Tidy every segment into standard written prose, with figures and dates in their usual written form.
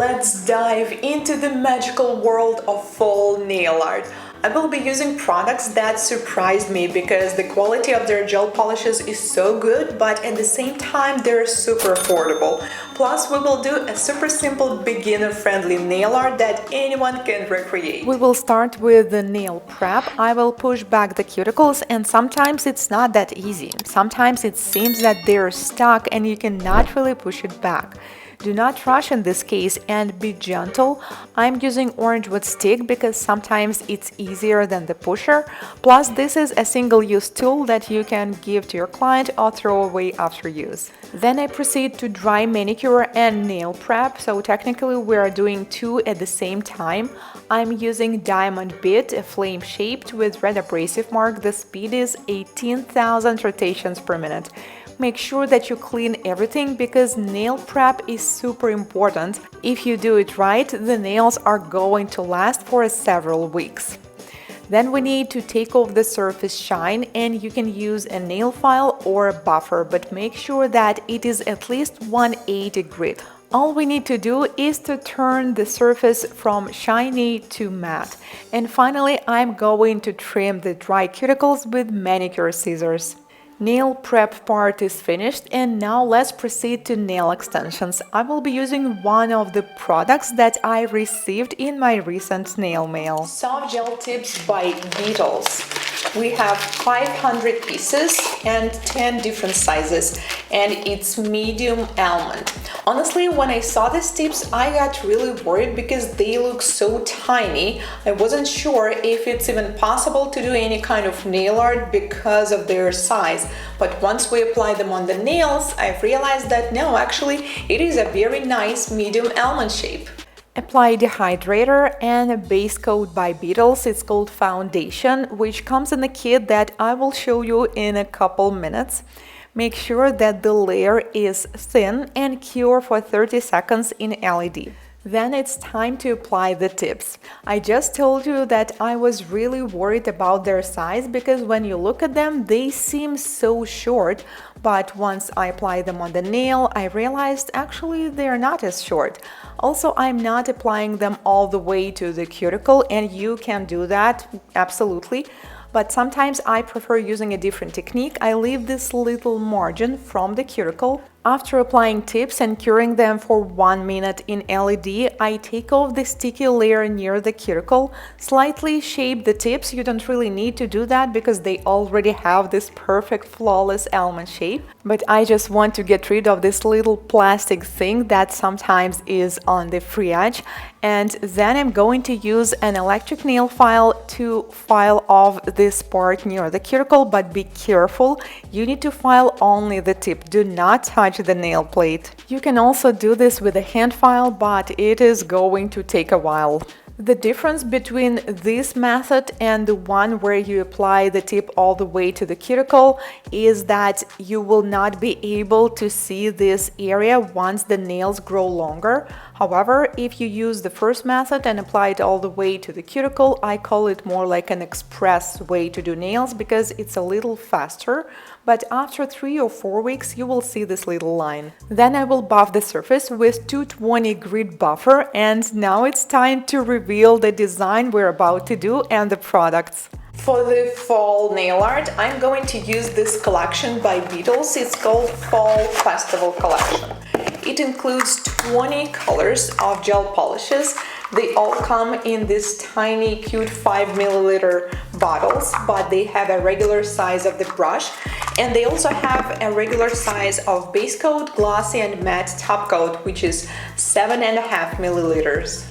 let's dive into the magical world of fall nail art. I will be using products that surprised me because the quality of their gel polishes is so good, but at the same time they're super affordable. Plus, we will do a super simple beginner-friendly nail art that anyone can recreate. We will start with the nail prep. I will push back the cuticles, and sometimes it's not that easy. Sometimes it seems that they're stuck and you cannot really push it back. Do not rush in this case and be gentle. I'm using orange wood stick because sometimes it's easier than the pusher. Plus, this is a single-use tool that you can give to your client or throw away after use. Then I proceed to dry manicure and nail prep, so technically we are doing two at the same time. I'm using diamond bit, a flame shaped with red abrasive mark. The speed is 18,000 rotations per minute. Make sure that you clean everything because nail prep is super important. If you do it right, the nails are going to last for several weeks. Then we need to take off the surface shine, and you can use a nail file or a buffer, but make sure that it is at least 180 grit. All we need to do is to turn the surface from shiny to matte. And finally, I'm going to trim the dry cuticles with manicure scissors. Nail prep part is finished, and now let's proceed to nail extensions. I will be using one of the products that I received in my recent nail mail. Soft gel tips by Beetles. We have 500 pieces and 10 different sizes, and it's medium almond. Honestly, when I saw these tips, I got really worried because they look so tiny. I wasn't sure if it's even possible to do any kind of nail art because of their size. But once we apply them on the nails, I've realized that no, actually, it is a very nice medium almond shape. Apply dehydrator and a base coat by Beetles. It's called Foundation, which comes in a kit that I will show you in a couple minutes. Make sure that the layer is thin and cure for 30 seconds in LED. Then it's time to apply the tips. I just told you that I was really worried about their size because when you look at them, they seem so short. But once I apply them on the nail, I realized actually they're not as short. Also, I'm not applying them all the way to the cuticle, and you can do that, absolutely. But sometimes I prefer using a different technique. I leave this little margin from the cuticle. After applying tips and curing them for 1 minute in LED, I take off the sticky layer near the cuticle, slightly shape the tips. You don't really need to do that because they already have this perfect flawless almond shape. But I just want to get rid of this little plastic thing that sometimes is on the free edge. And then I'm going to use an electric nail file to file off this part near the cuticle, but be careful. You need to file only the tip. Do not touch the nail plate. You can also do this with a hand file, but it is going to take a while. The difference between this method and the one where you apply the tip all the way to the cuticle is that you will not be able to see this area once the nails grow longer. However, if you use the first method and apply it all the way to the cuticle, I call it more like an express way to do nails because it's a little faster. But after 3 or 4 weeks, you will see this little line. Then I will buff the surface with 220 grit buffer, and now it's time to reveal the design we're about to do and the products. For the fall nail art, I'm going to use this collection by Beetles. It's called Fall Festival Collection. It includes 20 colors of gel polishes. They all come in this tiny, cute 5 milliliter bottles, but they have a regular size of the brush. And they also have a regular size of base coat, glossy and matte top coat, which is 7.5 milliliters.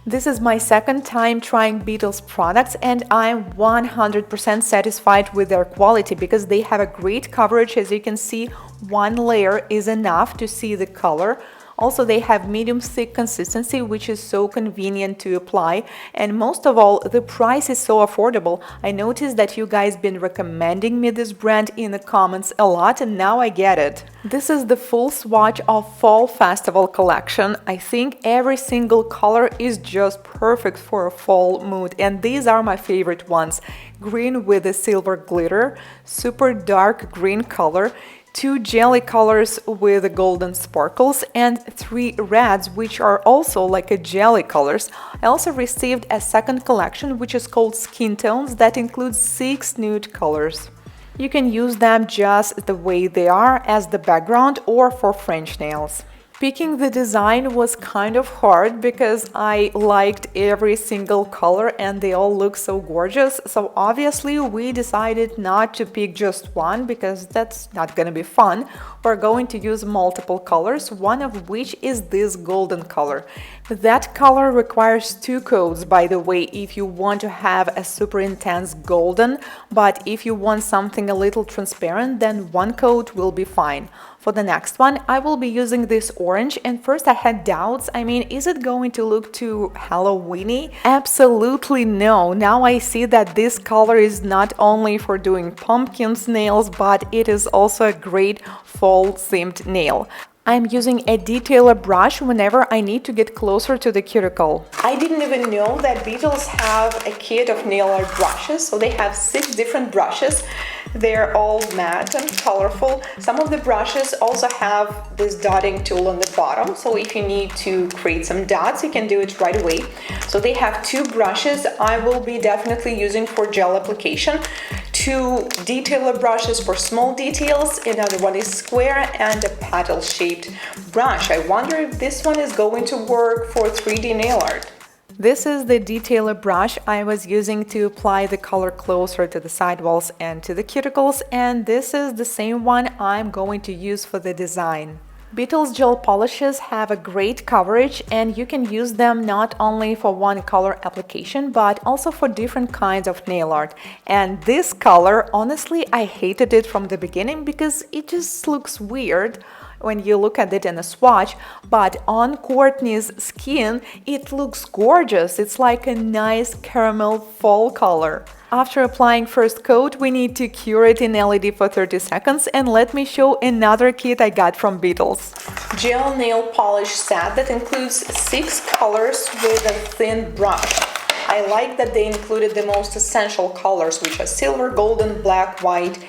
This is my second time trying Beetles products, and I'm 100% satisfied with their quality because they have a great coverage. As you can see, one layer is enough to see the color. Also, they have medium thick consistency, which is so convenient to apply. And most of all, the price is so affordable. I noticed that you guys been recommending me this brand in the comments a lot, and now I get it. This is the full swatch of Fall Festival collection. I think every single color is just perfect for a fall mood, and these are my favorite ones. Green with a silver glitter, super dark green color, 2 jelly colors with golden sparkles, and 3 reds, which are also like a jelly colors. I also received a second collection, which is called Skin Tones, that includes 6 nude colors. You can use them just the way they are as the background or for French nails. Picking the design was kind of hard because I liked every single color and they all look so gorgeous. So obviously we decided not to pick just one because that's not gonna be fun. We're going to use multiple colors, one of which is this golden color. That color requires 2 coats, by the way, if you want to have a super intense golden, but if you want something a little transparent, then 1 coat will be fine. For the next one, I will be using this orange, and first I had doubts. I mean, is it going to look too Halloweeny? Absolutely no. Now I see that this color is not only for doing pumpkins nails, but it is also a great fall themed nail. I'm using a detailer brush whenever I need to get closer to the cuticle. I didn't even know that Beetles have a kit of nail art brushes, so they have 6 different brushes. They're all matte and colorful. Some of the brushes also have this dotting tool on the bottom, so if you need to create some dots, you can do it right away. So they have 2 brushes I will be definitely using for gel application. 2 detailer brushes for small details, another one is square, and a paddle-shaped brush. I wonder if this one is going to work for 3D nail art. This is the detailer brush I was using to apply the color closer to the sidewalls and to the cuticles, and this is the same one I'm going to use for the design. Beetles gel polishes have a great coverage and you can use them not only for one color application but also for different kinds of nail art. And this color, honestly, I hated it from the beginning because it just looks weird when you look at it in a swatch, but on Courtney's skin it looks gorgeous. It's like a nice caramel fall color. After applying first coat, we need to cure it in LED for 30 seconds, and let me show another kit I got from Beetles. Gel nail polish set that includes 6 colors with a thin brush. I like that they included the most essential colors, which are silver, golden, black, white,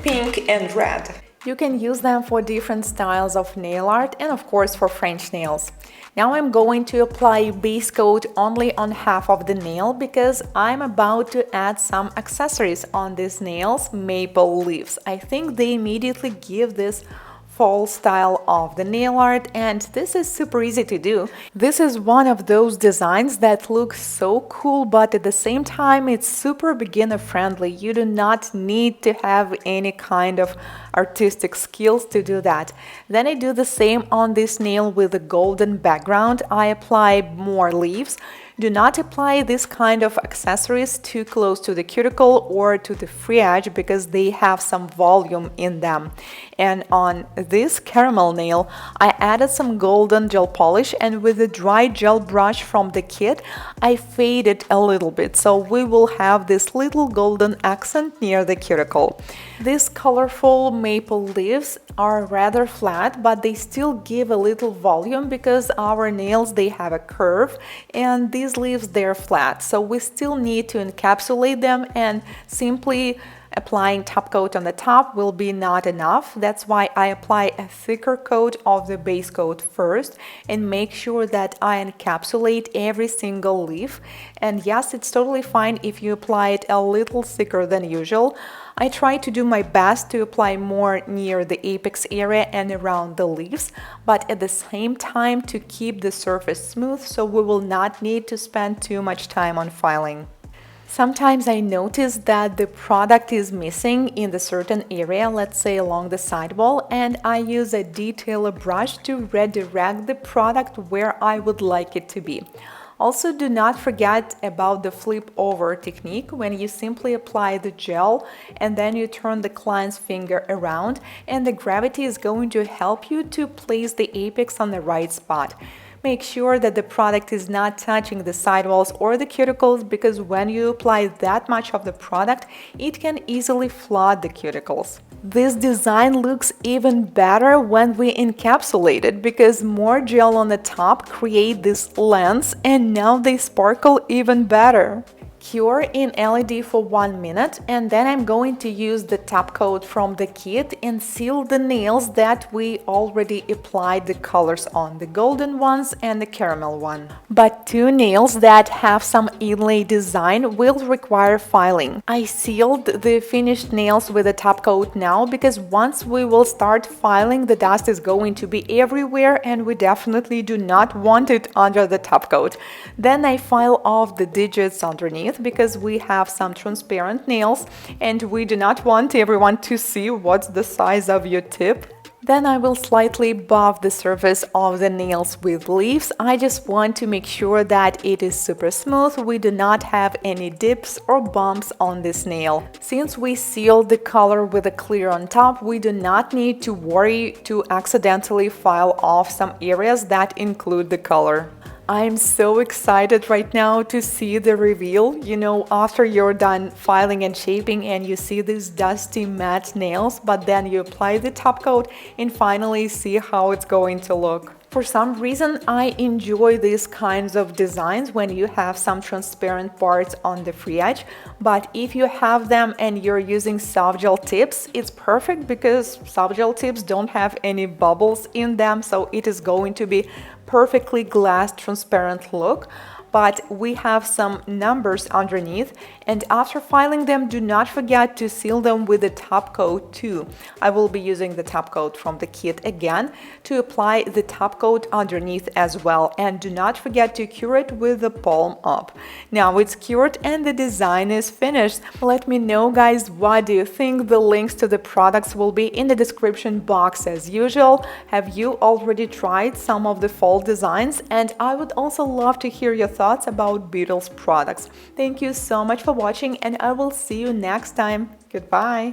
pink, and red. You can use them for different styles of nail art and of course for French nails. Now I'm going to apply base coat only on half of the nail because I'm about to add some accessories on these nails, maple leaves. I think they immediately give this fall style of the nail art, and this is super easy to do. This is one of those designs that looks so cool, but at the same time it's super beginner friendly. You do not need to have any kind of artistic skills to do that. Then I do the same on this nail with a golden background. I apply more leaves. Do not apply this kind of accessories too close to the cuticle or to the free edge because they have some volume in them. And on this caramel nail, I added some golden gel polish, and with a dry gel brush from the kit, I faded a little bit, so we will have this little golden accent near the cuticle. These colorful maple leaves are rather flat, but they still give a little volume because our nails, they have a curve, and these leaves, they're flat, so we still need to encapsulate them, and simply applying top coat on the top will be not enough. That's why I apply a thicker coat of the base coat first and make sure that I encapsulate every single leaf. And yes, it's totally fine if you apply it a little thicker than usual. I try to do my best to apply more near the apex area and around the leaves, but at the same time to keep the surface smooth so we will not need to spend too much time on filing. Sometimes I notice that the product is missing in the certain area, let's say along the sidewall, and I use a detailer brush to redirect the product where I would like it to be. Also, do not forget about the flip over technique when you simply apply the gel and then you turn the client's finger around, and the gravity is going to help you to place the apex on the right spot. Make sure that the product is not touching the sidewalls or the cuticles, because when you apply that much of the product, it can easily flood the cuticles. This design looks even better when we encapsulate it, because more gel on the top create this lens and now they sparkle even better. cure in LED for 1 minute, and then I'm going to use the top coat from the kit and seal the nails that we already applied the colors on, the golden ones and the caramel one. But 2 nails that have some inlay design will require filing. I sealed the finished nails with a top coat now because once we will start filing, the dust is going to be everywhere and we definitely do not want it under the top coat. Then I file off the digits underneath because we have some transparent nails and we do not want everyone to see what's the size of your tip. Then I will slightly buff the surface of the nails with leaves. I just want to make sure that it is super smooth. We do not have any dips or bumps on this nail. Since we sealed the color with a clear on top, we do not need to worry to accidentally file off some areas that include the color. I'm so excited right now to see the reveal. You know, after you're done filing and shaping and you see these dusty matte nails, but then you apply the top coat and finally see how it's going to look. For some reason, I enjoy these kinds of designs when you have some transparent parts on the free edge, but if you have them and you're using soft gel tips, it's perfect because soft gel tips don't have any bubbles in them, so it is going to be perfectly glass transparent look. But we have some numbers underneath, and after filing them, do not forget to seal them with the top coat too. I will be using the top coat from the kit again to apply the top coat underneath as well, and do not forget to cure it with the palm up. Now it's cured and the design is finished. Let me know, guys, what do you think? The links to the products will be in the description box as usual. Have you already tried some of the fall designs? And I would also love to hear your thoughts about Beetles products. Thank you so much for watching and I will see you next time. Goodbye.